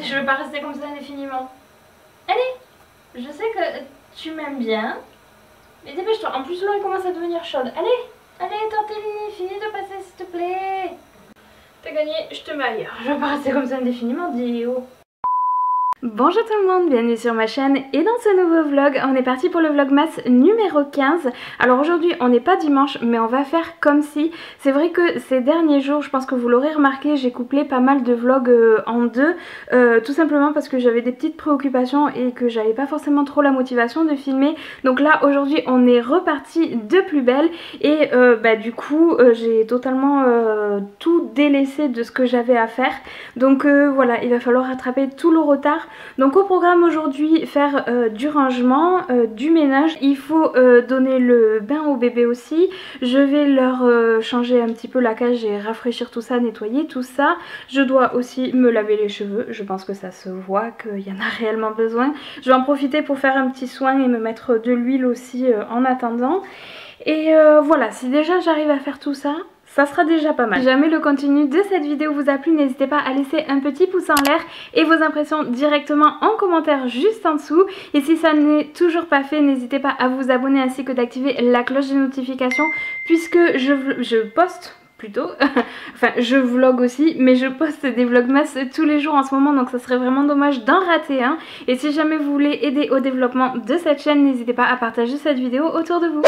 Je veux pas rester comme ça indéfiniment. Allez, je sais que tu m'aimes bien. Mais dépêche-toi, en plus l'eau elle commence à devenir chaude. Allez, Tortellini, finis de passer s'il te plaît. T'as gagné, je te mets ailleurs. Je veux pas rester comme ça indéfiniment, dis oh. Bonjour tout le monde, bienvenue sur ma chaîne et dans ce nouveau vlog, on est parti pour le vlogmas numéro 15. Alors aujourd'hui on n'est pas dimanche mais on va faire comme si. C'est vrai que ces derniers jours, je pense que vous l'aurez remarqué, j'ai couplé pas mal de vlogs en deux, tout simplement parce que j'avais des petites préoccupations et que j'avais pas forcément trop la motivation de filmer. Donc là aujourd'hui on est reparti de plus belle et du coup j'ai totalement tout délaissé de ce que j'avais à faire. Donc voilà, il va falloir rattraper tout le retard. Donc au programme aujourd'hui, faire du rangement, du ménage. Il faut donner le bain au bébé aussi. Je vais leur changer un petit peu la cage et rafraîchir tout ça, nettoyer tout ça. Je dois aussi me laver les cheveux. Je pense que ça se voit qu'il y en a réellement besoin. Je vais en profiter pour faire un petit soin et me mettre de l'huile aussi en attendant. Et voilà, si déjà j'arrive à faire tout ça, ça sera déjà pas mal. Si jamais le contenu de cette vidéo vous a plu, n'hésitez pas à laisser un petit pouce en l'air et vos impressions directement en commentaire juste en dessous. Et si ça n'est toujours pas fait, n'hésitez pas à vous abonner ainsi que d'activer la cloche des notifications puisque je poste plutôt, enfin je vlog aussi, mais je poste des vlogmas tous les jours en ce moment, donc ça serait vraiment dommage d'en rater un. Et si jamais vous voulez aider au développement de cette chaîne, n'hésitez pas à partager cette vidéo autour de vous.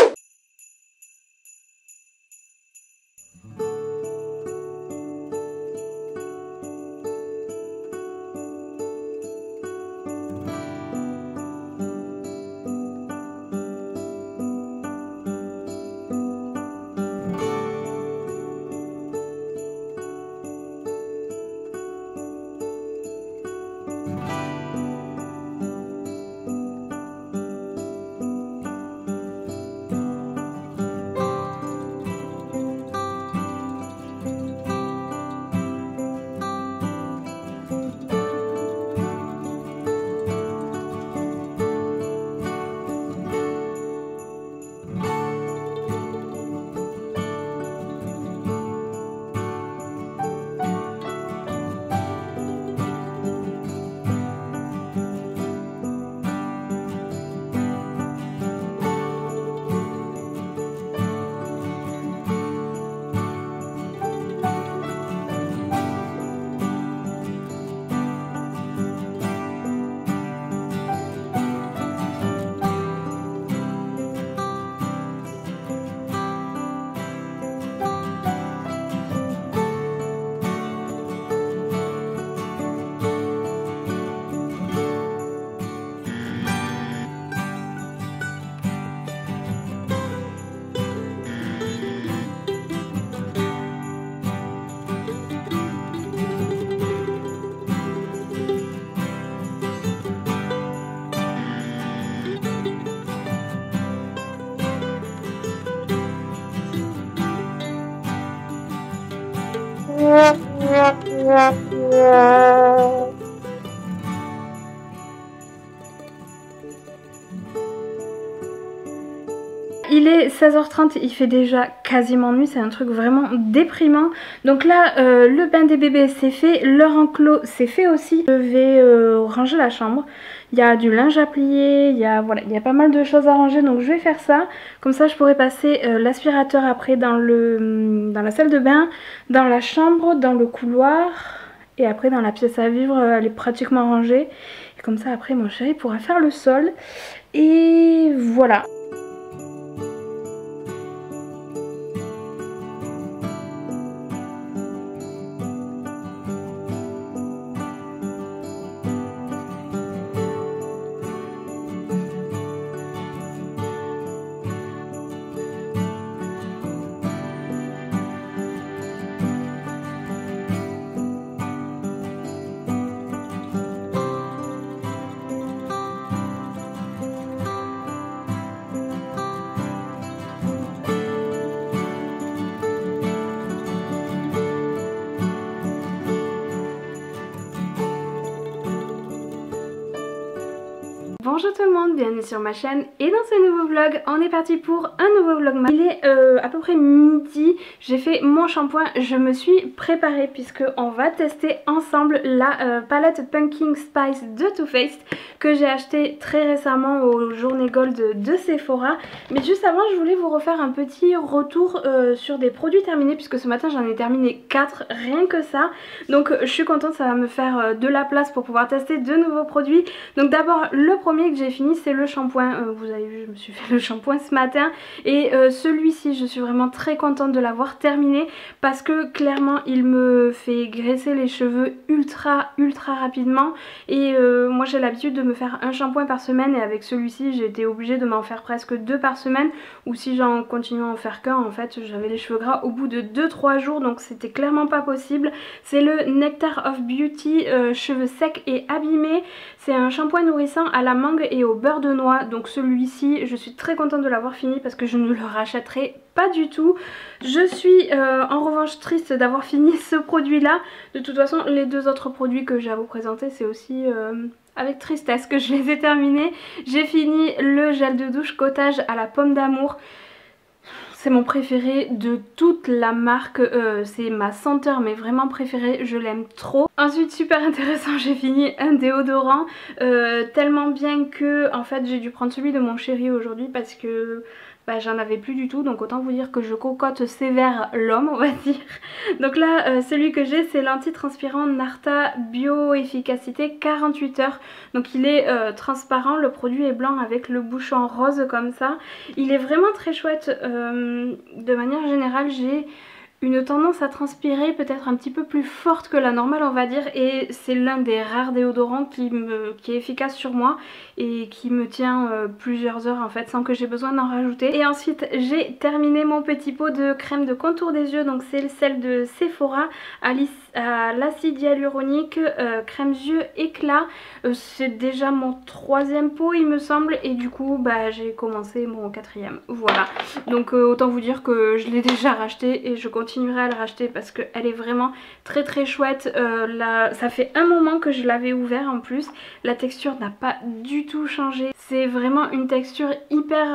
Il est 16h30, il fait déjà quasiment nuit, c'est un truc vraiment déprimant. Donc là, le bain des bébés c'est fait, leur enclos c'est fait aussi. Je vais ranger la chambre. Il y a du linge à plier, il y a pas mal de choses à ranger, donc je vais faire ça. Comme ça je pourrai passer l'aspirateur après dans la salle de bain, dans la chambre, dans le couloir. Et après dans la pièce à vivre, elle est pratiquement rangée. Et comme ça après mon chéri pourra faire le sol. Et voilà. Bonjour tout le monde, bienvenue sur ma chaîne et dans ce nouveau vlog, on est parti pour un nouveau vlog. Il est à peu près midi, j'ai fait mon shampoing, je me suis préparée puisque on va tester ensemble la palette Pumpkin Spice de Too Faced que j'ai acheté très récemment aux Journées Gold de Sephora. Mais juste avant, je voulais vous refaire un petit retour sur des produits terminés puisque ce matin j'en ai terminé 4, rien que ça. Donc je suis contente, ça va me faire de la place pour pouvoir tester de nouveaux produits. Donc d'abord le premier que j'ai fini c'est le shampoing, vous avez vu je me suis fait le shampoing ce matin et celui-ci je suis vraiment très contente de l'avoir terminé parce que clairement il me fait graisser les cheveux ultra rapidement et moi j'ai l'habitude de me faire un shampoing par semaine et avec celui-ci j'ai été obligée de m'en faire presque 2 par semaine ou si j'en continuais à en faire qu'un en fait j'avais les cheveux gras au bout de 2-3 jours donc c'était clairement pas possible. C'est le Nectar of Beauty cheveux secs et abîmés, c'est un shampoing nourrissant à la mangue et au beurre de noix, donc celui-ci je suis très contente de l'avoir fini parce que je ne le rachèterai pas du tout. Je suis en revanche triste d'avoir fini ce produit là. De toute façon les 2 autres produits que j'ai à vous présenter c'est aussi avec tristesse que je les ai terminés. J'ai fini le gel de douche Cottage à la pomme d'amour. C'est mon préféré de toute la marque, c'est ma senteur mais vraiment préférée, je l'aime trop. Ensuite super intéressant, j'ai fini un déodorant tellement bien que en fait j'ai dû prendre celui de mon chéri aujourd'hui parce que j'en avais plus du tout, donc autant vous dire que je cocotte sévère l'homme on va dire. Donc là celui que j'ai c'est l'antitranspirant Narta Bio Efficacité 48 heures. Donc il est transparent, le produit est blanc avec le bouchon rose comme ça. Il est vraiment très chouette, de manière générale j'ai une tendance à transpirer peut-être un petit peu plus forte que la normale on va dire et c'est l'un des rares déodorants qui est efficace sur moi et qui me tient plusieurs heures en fait sans que j'ai besoin d'en rajouter. Et ensuite j'ai terminé mon petit pot de crème de contour des yeux, donc c'est celle de Sephora à l'acide hyaluronique crème yeux éclat. C'est déjà mon 3e pot il me semble et du coup j'ai commencé mon 4e, voilà. Donc autant vous dire que je l'ai déjà racheté et je continuerai à le racheter parce qu'elle est vraiment très chouette. Ça fait un moment que je l'avais ouvert en plus, la texture n'a pas du tout changé. C'est vraiment une texture hyper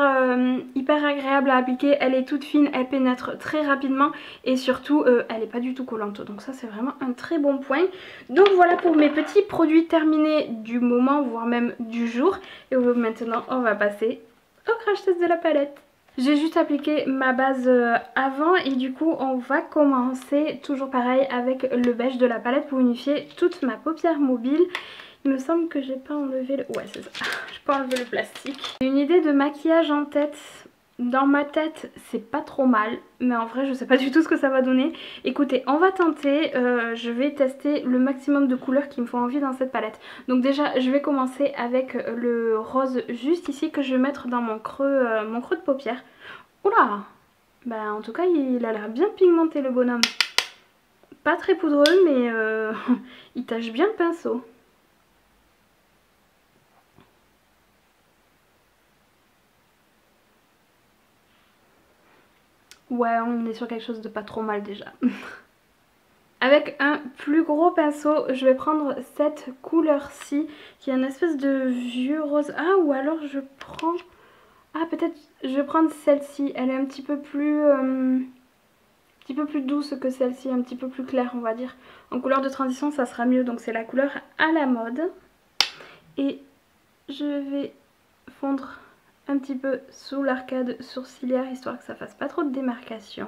agréable à appliquer, elle est toute fine, elle pénètre très rapidement et surtout elle n'est pas du tout collante, donc ça c'est vraiment un très bon point. Donc voilà pour mes petits produits terminés du moment voire même du jour et maintenant on va passer au crash test de la palette. J'ai juste appliqué ma base avant et du coup on va commencer toujours pareil avec le beige de la palette pour unifier toute ma paupière mobile. Il me semble que j'ai pas enlevé le... Ouais c'est ça, j'ai pas enlevé le plastique. J'ai une idée de maquillage en tête. Dans ma tête c'est pas trop mal mais en vrai je sais pas du tout ce que ça va donner. Écoutez on va tenter, je vais tester le maximum de couleurs qui me font envie dans cette palette. Donc déjà je vais commencer avec le rose juste ici que je vais mettre dans mon creux de paupière. Oula, en tout cas il a l'air bien pigmenté le bonhomme. Pas très poudreux mais il tâche bien le pinceau. Ouais, on est sur quelque chose de pas trop mal déjà. Avec un plus gros pinceau, je vais prendre cette couleur-ci, qui est une espèce de vieux rose. Ah, ou alors je prends... Ah, peut-être je vais prendre celle-ci. Elle est un petit peu plus douce que celle-ci, un petit peu plus claire, on va dire. En couleur de transition, ça sera mieux. Donc c'est la couleur à la mode. Et je vais fondre un petit peu sous l'arcade sourcilière histoire que ça fasse pas trop de démarcation.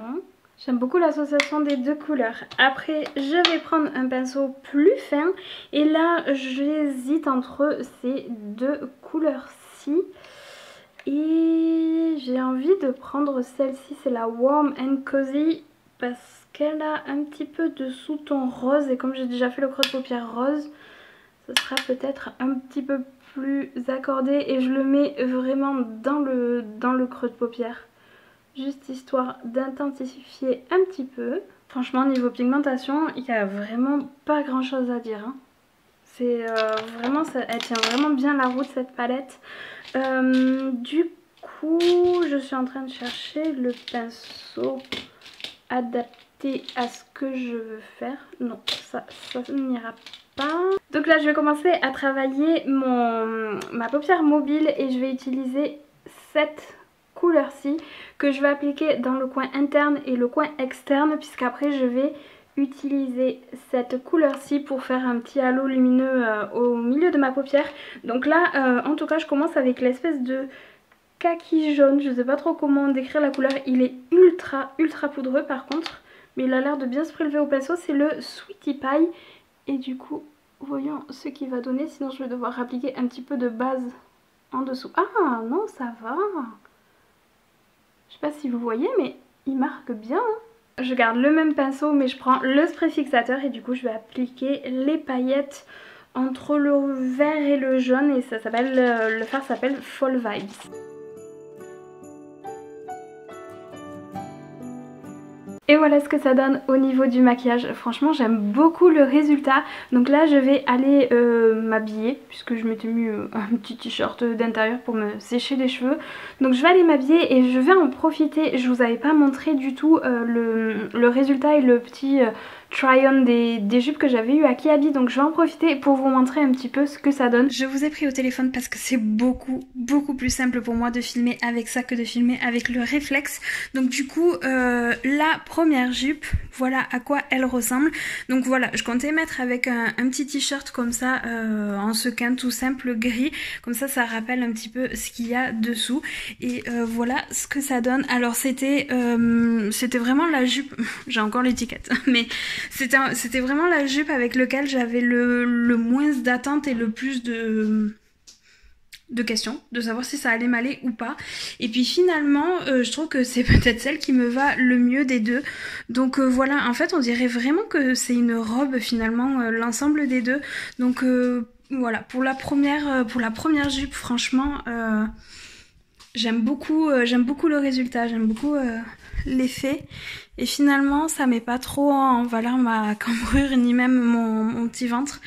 J'aime beaucoup l'association des 2 couleurs. Après je vais prendre un pinceau plus fin et là j'hésite entre ces 2 couleurs-ci et j'ai envie de prendre celle-ci, c'est la Warm and Cozy parce qu'elle a un petit peu de sous-ton rose et comme j'ai déjà fait le creux de paupière rose, ce sera peut-être un petit peu plus accordé et je le mets vraiment dans le creux de paupière. Juste histoire d'intensifier un petit peu. Franchement niveau pigmentation il n'y a vraiment pas grand chose à dire. C'est vraiment, elle tient vraiment bien la route cette palette. Du coup je suis en train de chercher le pinceau adapté à ce que je veux faire. Non ça n'ira pas. Donc là je vais commencer à travailler ma paupière mobile et je vais utiliser cette couleur-ci que je vais appliquer dans le coin interne et le coin externe, puisqu'après je vais utiliser cette couleur-ci pour faire un petit halo lumineux au milieu de ma paupière. Donc là en tout cas je commence avec l'espèce de kaki jaune, je sais pas trop comment décrire la couleur, il est ultra poudreux par contre, mais il a l'air de bien se prélever au pinceau, c'est le Sweetie Pie. Et du coup voyons ce qu'il va donner, sinon je vais devoir appliquer un petit peu de base en dessous. Ah non, ça va, je sais pas si vous voyez mais il marque bien hein. Je garde le même pinceau mais je prends le spray fixateur et du coup je vais appliquer les paillettes entre le vert et le jaune et ça s'appelle, le fard s'appelle Fall Vibes. Et voilà ce que ça donne au niveau du maquillage. Franchement j'aime beaucoup le résultat. Donc là je vais aller m'habiller puisque je m'étais mis un petit t-shirt d'intérieur pour me sécher les cheveux. Donc je vais aller m'habiller et je vais en profiter. Je vous avais pas montré du tout le résultat et le petit try-on des jupes que j'avais eu à Kiabi, donc je vais en profiter pour vous montrer un petit peu ce que ça donne. Je vous ai pris au téléphone parce que c'est beaucoup plus simple pour moi de filmer avec ça que de filmer avec le réflexe. Donc du coup la première jupe, voilà à quoi elle ressemble. Donc voilà, je comptais mettre avec un petit t-shirt comme ça en sequin tout simple gris, comme ça ça rappelle un petit peu ce qu'il y a dessous. Et voilà ce que ça donne. Alors c'était vraiment la jupe, j'ai encore l'étiquette mais c'était vraiment la jupe avec laquelle j'avais le moins d'attente et le plus de questions, de savoir si ça allait m'aller ou pas. Et puis finalement je trouve que c'est peut-être celle qui me va le mieux des deux. Donc voilà, en fait on dirait vraiment que c'est une robe finalement, l'ensemble des deux. Donc voilà, pour la première jupe franchement j'aime beaucoup le résultat, j'aime beaucoup l'effet. Et finalement ça met pas trop en valeur ma cambrure ni même mon petit ventre.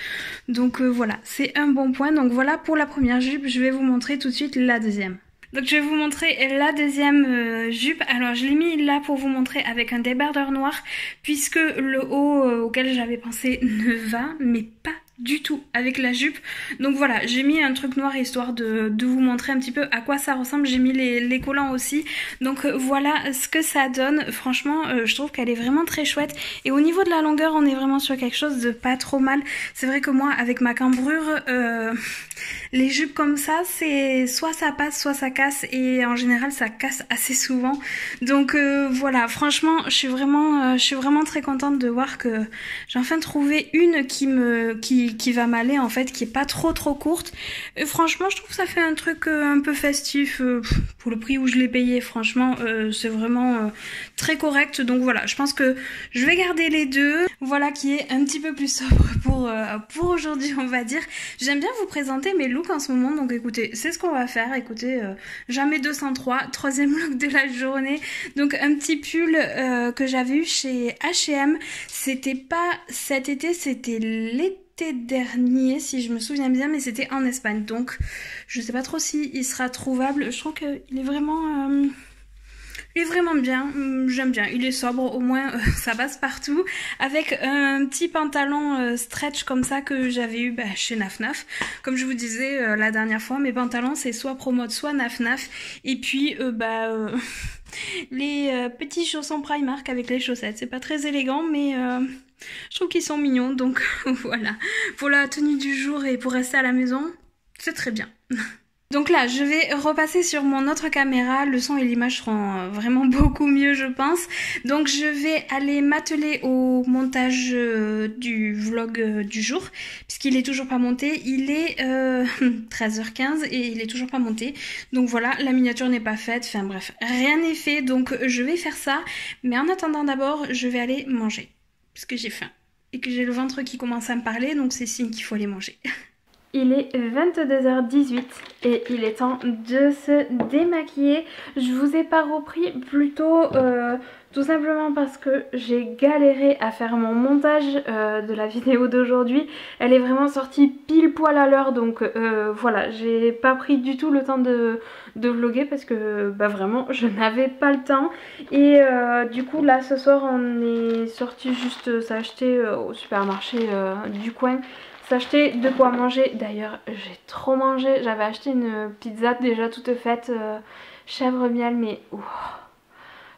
Donc voilà, c'est un bon point. Donc voilà pour la première jupe, je vais vous montrer tout de suite la deuxième. Donc je vais vous montrer la deuxième jupe. Alors je l'ai mis là pour vous montrer avec un débardeur noir puisque le haut auquel j'avais pensé ne va mais pas du tout avec la jupe. Donc voilà, j'ai mis un truc noir histoire de vous montrer un petit peu à quoi ça ressemble. J'ai mis les collants aussi. Donc voilà ce que ça donne. Franchement je trouve qu'elle est vraiment très chouette. Et au niveau de la longueur on est vraiment sur quelque chose de pas trop mal. C'est vrai que moi avec ma cambrure les jupes comme ça c'est soit ça passe soit ça casse et en général ça casse assez souvent. Donc voilà, franchement je suis vraiment très contente de voir que j'ai enfin trouvé une qui va m'aller en fait, qui est pas trop courte. Et franchement je trouve que ça fait un truc un peu festif pour le prix où je l'ai payé. Franchement c'est vraiment très correct. Donc voilà, je pense que je vais garder les deux. Voilà qui est un petit peu plus sobre pour aujourd'hui on va dire. J'aime bien vous présenter mes looks en ce moment, donc écoutez, c'est ce qu'on va faire. Écoutez, jamais 203, troisième look de la journée. Donc un petit pull que j'avais eu chez H&M, c'était pas cet été, c'était l'été dernier si je me souviens bien, mais c'était en Espagne, donc je sais pas trop si il sera trouvable. Je trouve qu'il est vraiment bien, j'aime bien, il est sobre, au moins ça passe partout, avec un petit pantalon stretch comme ça que j'avais eu chez Naf Naf. Comme je vous disais la dernière fois, mes pantalons c'est soit Promote soit Naf Naf, et puis les petits chaussons Primark avec les chaussettes. C'est pas très élégant mais je trouve qu'ils sont mignons, donc voilà, pour la tenue du jour et pour rester à la maison, c'est très bien. Donc là, je vais repasser sur mon autre caméra, le son et l'image seront vraiment beaucoup mieux je pense. Donc je vais aller m'atteler au montage du vlog du jour, puisqu'il est toujours pas monté. Il est 13h15 et il est toujours pas monté. Donc voilà, la miniature n'est pas faite, enfin bref, rien n'est fait, donc je vais faire ça. Mais en attendant d'abord, je vais aller manger, parce que j'ai faim et que j'ai le ventre qui commence à me parler, donc c'est signe qu'il faut aller manger. Il est 22h18 et il est temps de se démaquiller. Je vous ai pas repris plutôt tout simplement parce que j'ai galéré à faire mon montage de la vidéo d'aujourd'hui. Elle est vraiment sortie pile poil à l'heure, donc voilà, j'ai pas pris du tout le temps de vlogger parce que vraiment je n'avais pas le temps. Et du coup là ce soir on est sorti juste s'acheter au supermarché du coin s'acheter de quoi manger. D'ailleurs j'ai trop mangé, j'avais acheté une pizza déjà toute faite, chèvre miel, mais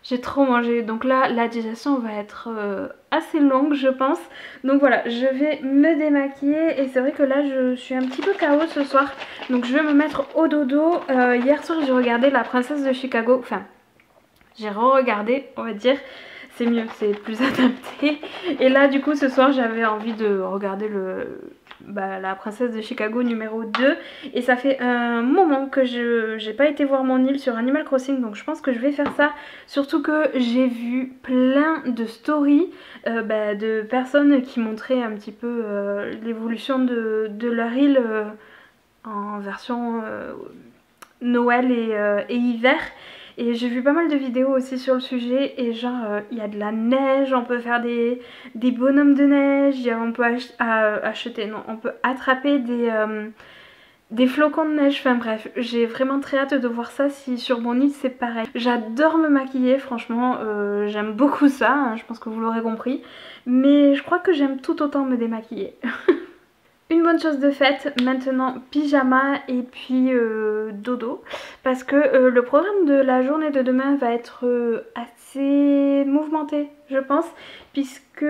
j'ai trop mangé. Donc là la digestion va être assez longue je pense. Donc voilà, je vais me démaquiller et c'est vrai que là je suis un petit peu KO ce soir. Donc je vais me mettre au dodo. Hier soir j'ai regardé La Princesse de Chicago, enfin j'ai re-regardé on va dire. C'est mieux, c'est plus adapté. Et là du coup ce soir j'avais envie de regarder La Princesse de Chicago numéro 2. Et ça fait un moment que j'ai pas été voir mon île sur Animal Crossing. Donc je pense que je vais faire ça. Surtout que j'ai vu plein de stories de personnes qui montraient un petit peu l'évolution de leur île en version Noël et hiver. Et j'ai vu pas mal de vidéos aussi sur le sujet et genre il y a de la neige, on peut faire des bonhommes de neige, on peut on peut attraper des flocons de neige, enfin bref, j'ai vraiment très hâte de voir ça si sur mon île c'est pareil. J'adore me maquiller, franchement, j'aime beaucoup ça, hein, je pense que vous l'aurez compris, mais je crois que j'aime tout autant me démaquiller. Une bonne chose de faite, maintenant pyjama et puis dodo, parce que le programme de la journée de demain va être assez mouvementé je pense, puisque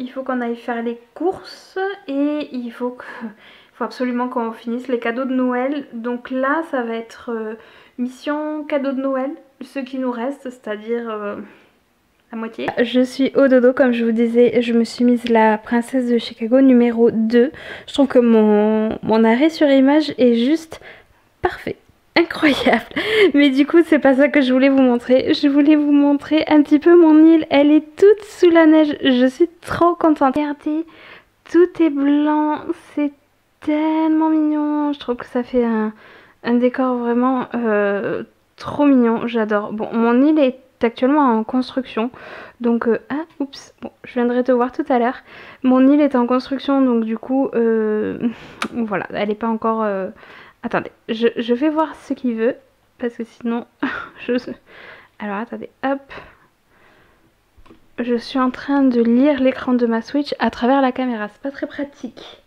il faut qu'on aille faire les courses et il faut absolument qu'on finisse les cadeaux de Noël. Donc là ça va être mission cadeau de Noël, ce qui nous reste, c'est-à-dire à moitié. Je suis au dodo comme je vous disais, je me suis mise La Princesse de Chicago numéro 2. Je trouve que mon arrêt sur image est juste parfait, incroyable. Mais du coup c'est pas ça que je voulais vous montrer. Je voulais vous montrer un petit peu mon île, elle est toute sous la neige, je suis trop contente. Regardez, tout est blanc, c'est tellement mignon. Je trouve que ça fait un décor vraiment trop mignon, j'adore. Bon, mon île est actuellement en construction, donc oups, bon, je viendrai te voir tout à l'heure. Mon île est en construction, donc du coup voilà, elle n'est pas encore attendez, je vais voir ce qu'il veut parce que sinon alors attendez, hop, je suis en train de lire l'écran de ma Switch à travers la caméra, c'est pas très pratique.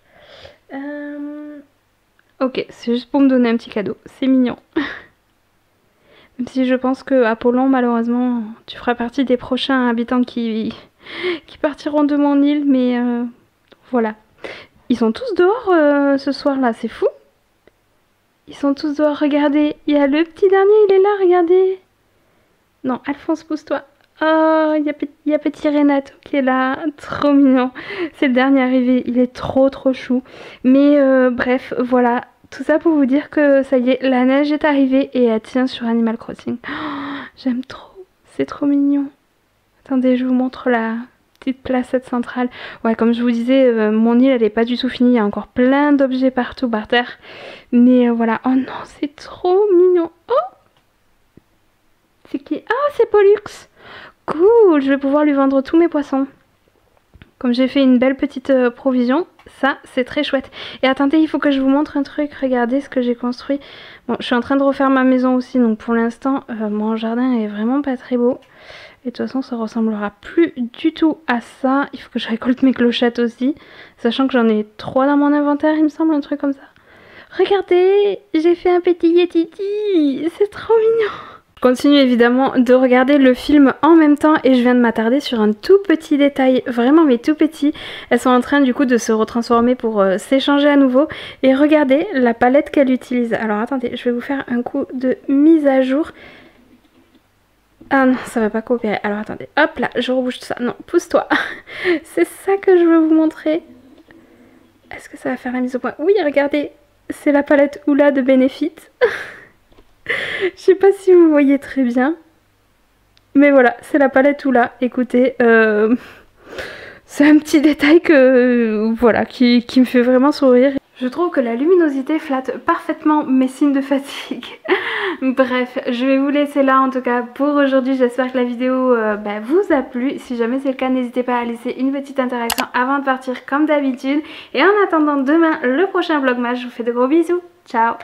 Ok, c'est juste pour me donner un petit cadeau, c'est mignon. Même si je pense que Apollon, malheureusement, tu feras partie des prochains habitants qui partiront de mon île, mais voilà. Ils sont tous dehors ce soir-là, c'est fou. Ils sont tous dehors, regardez. Il y a le petit dernier, il est là, regardez. Non, Alphonse, pousse-toi. Oh, il y a petit Renato qui est là, trop mignon. C'est le dernier arrivé, il est trop chou. Mais bref, voilà. Tout ça pour vous dire que ça y est, la neige est arrivée et elle tient sur Animal Crossing. Oh, j'aime trop, c'est trop mignon. Attendez, je vous montre la petite placette centrale. Ouais, comme je vous disais, mon île elle est pas du tout finie, il y a encore plein d'objets partout par terre. Mais voilà, oh non, c'est trop mignon. Oh, c'est qui? Ah, c'est Pollux. Cool, je vais pouvoir lui vendre tous mes poissons. Comme j'ai fait une belle petite provision, ça c'est très chouette. Et attendez, il faut que je vous montre un truc, regardez ce que j'ai construit. Bon, je suis en train de refaire ma maison aussi, donc pour l'instant mon jardin est vraiment pas très beau. Et de toute façon ça ressemblera plus du tout à ça. Il faut que je récolte mes clochettes aussi, sachant que j'en ai 3 dans mon inventaire il me semble, un truc comme ça. Regardez, j'ai fait un petit yétiti, c'est trop mignon. Je continue évidemment de regarder le film en même temps et je viens de m'attarder sur un tout petit détail, vraiment mais tout petit. Elles sont en train du coup de se retransformer pour s'échanger à nouveau. Et regardez la palette qu'elle utilise. Alors attendez, je vais vous faire un coup de mise à jour. Ah non, ça va pas coopérer. Alors attendez, hop là, je rebouge tout ça. Non, pousse-toi. C'est ça que je veux vous montrer. Est-ce que ça va faire la mise au point? Oui, regardez, c'est la palette Oula de Benefit. Je sais pas si vous voyez très bien, mais voilà, c'est la palette Oula. Écoutez, c'est un petit détail voilà, qui me fait vraiment sourire. Je trouve que la luminosité flatte parfaitement mes signes de fatigue. Bref, je vais vous laisser là en tout cas pour aujourd'hui. J'espère que la vidéo vous a plu. Si jamais c'est le cas, n'hésitez pas à laisser une petite interaction avant de partir comme d'habitude. Et en attendant demain le prochain vlogmas, je vous fais de gros bisous. Ciao!